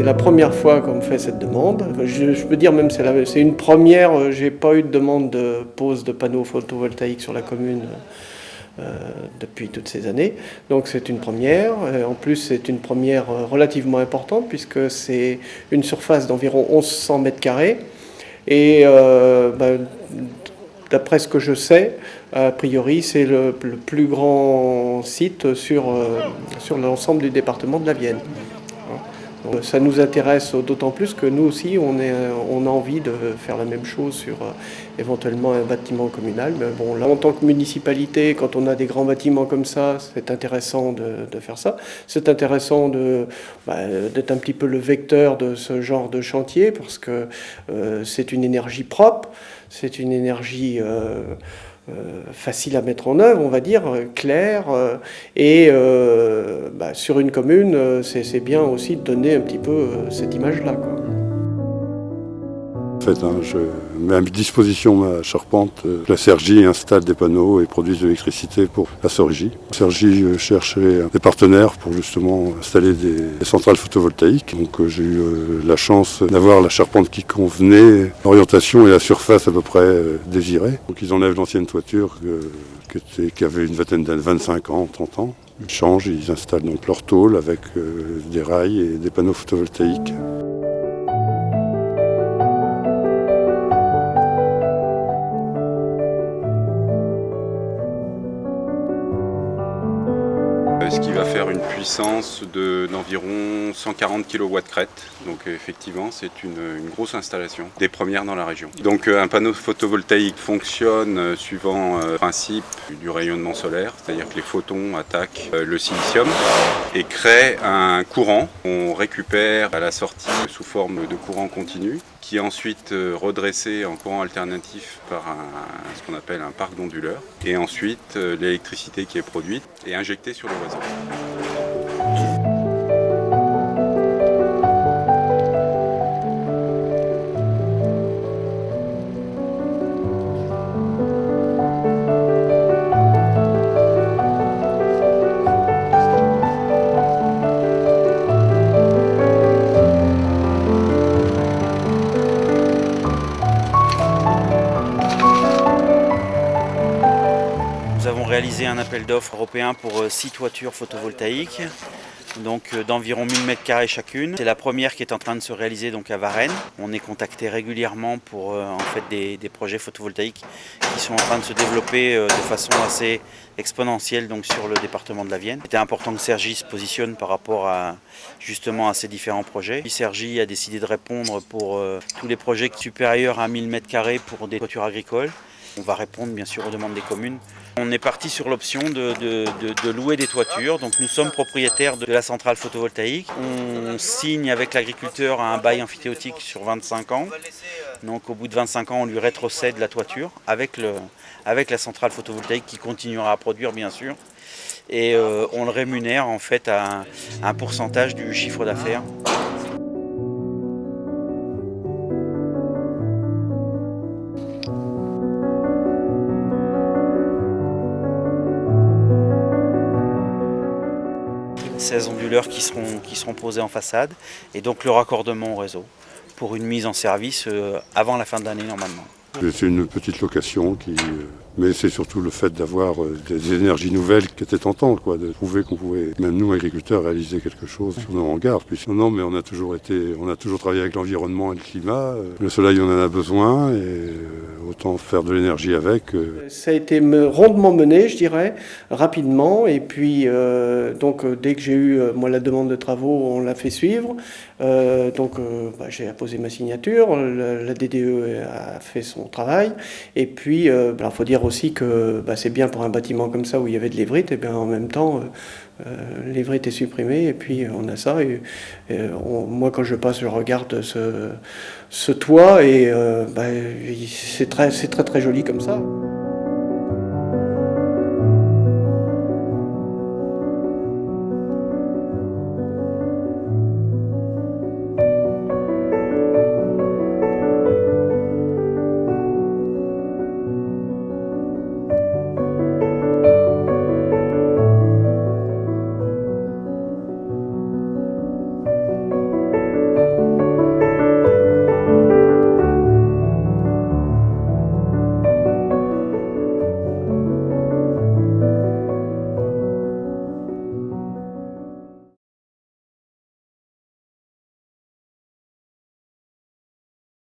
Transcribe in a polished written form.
la première fois qu'on me fait cette demande. Je peux dire même que c'est une première, j'ai pas eu de demande de pose de panneaux photovoltaïques sur la commune depuis toutes ces années. Donc c'est une première. En plus c'est une première relativement importante puisque c'est une surface d'environ 1100 mètres carrés. Et d'après ce que je sais, a priori c'est le plus grand site sur l'ensemble du département de la Vienne. Donc, ça nous intéresse d'autant plus que nous aussi on a envie de faire la même chose sur éventuellement un bâtiment communal. Mais bon, là en tant que municipalité, quand on a des grands bâtiments comme ça, c'est intéressant de faire ça. C'est intéressant d'être un petit peu le vecteur de ce genre de chantier parce que c'est une énergie propre, c'est une énergie facile à mettre en œuvre, on va dire, clair, et sur une commune, c'est bien aussi de donner un petit peu cette image-là, quoi. En fait, je mets à disposition ma charpente. La Cergy installe des panneaux et produit de l'électricité pour la Cergy. Cergy cherchait des partenaires pour justement installer des centrales photovoltaïques. Donc j'ai eu la chance d'avoir la charpente qui convenait, l'orientation et la surface à peu près désirée. Donc ils enlèvent l'ancienne toiture qui avait une vingtaine d'années, 25 ans, 30 ans. Ils changent, ils installent donc leur tôle avec des rails et des panneaux photovoltaïques. Ce qui va faire une puissance d'environ 140 kW crête. Donc effectivement, c'est une grosse installation, des premières dans la région. Donc un panneau photovoltaïque fonctionne suivant le principe du rayonnement solaire, c'est-à-dire que les photons attaquent le silicium et créent un courant qu'on récupère à la sortie sous forme de courant continu, qui est ensuite redressé en courant alternatif par ce qu'on appelle un parc d'onduleurs. Et ensuite, l'électricité qui est produite est injectée sur le réseau. Nous avons réalisé un appel d'offres européen pour 6 toitures photovoltaïques, donc d'environ 1000 m² chacune. C'est la première qui est en train de se réaliser donc à Varennes. On est contacté régulièrement pour en fait des projets photovoltaïques qui sont en train de se développer de façon assez exponentielle donc sur le département de la Vienne. C'était important que Cergy se positionne par rapport justement à ces différents projets. Cergy a décidé de répondre pour tous les projets supérieurs à 1000 m² pour des toitures agricoles. On va répondre bien sûr aux demandes des communes. On est parti sur l'option de louer des toitures. Donc nous sommes propriétaires de la centrale photovoltaïque. On signe avec l'agriculteur un bail emphytéotique sur 25 ans. Donc au bout de 25 ans, on lui rétrocède la toiture avec la centrale photovoltaïque qui continuera à produire bien sûr. Et on le rémunère en fait à un pourcentage du chiffre d'affaires. Ces onduleurs qui seront posés en façade et donc le raccordement au réseau pour une mise en service avant la fin de l'année normalement. C'est une petite location mais c'est surtout le fait d'avoir des énergies nouvelles qui étaient tentantes, quoi, de prouver qu'on pouvait, même nous agriculteurs, réaliser quelque chose sur nos hangars. Puis, non, mais on a toujours travaillé avec l'environnement et le climat. Le soleil, on en a besoin et autant faire de l'énergie avec. Ça a été rondement mené, je dirais, rapidement. Et puis, dès que j'ai eu moi la demande de travaux, on l'a fait suivre. J'ai apposé ma signature, la DDE a fait son travail. Et puis, il faut dire aussi que c'est bien pour un bâtiment comme ça où il y avait de l'évrite, et bien en même temps l'évrite est supprimée et puis on a ça. Moi quand je passe, je regarde ce toit et c'est très joli comme ça.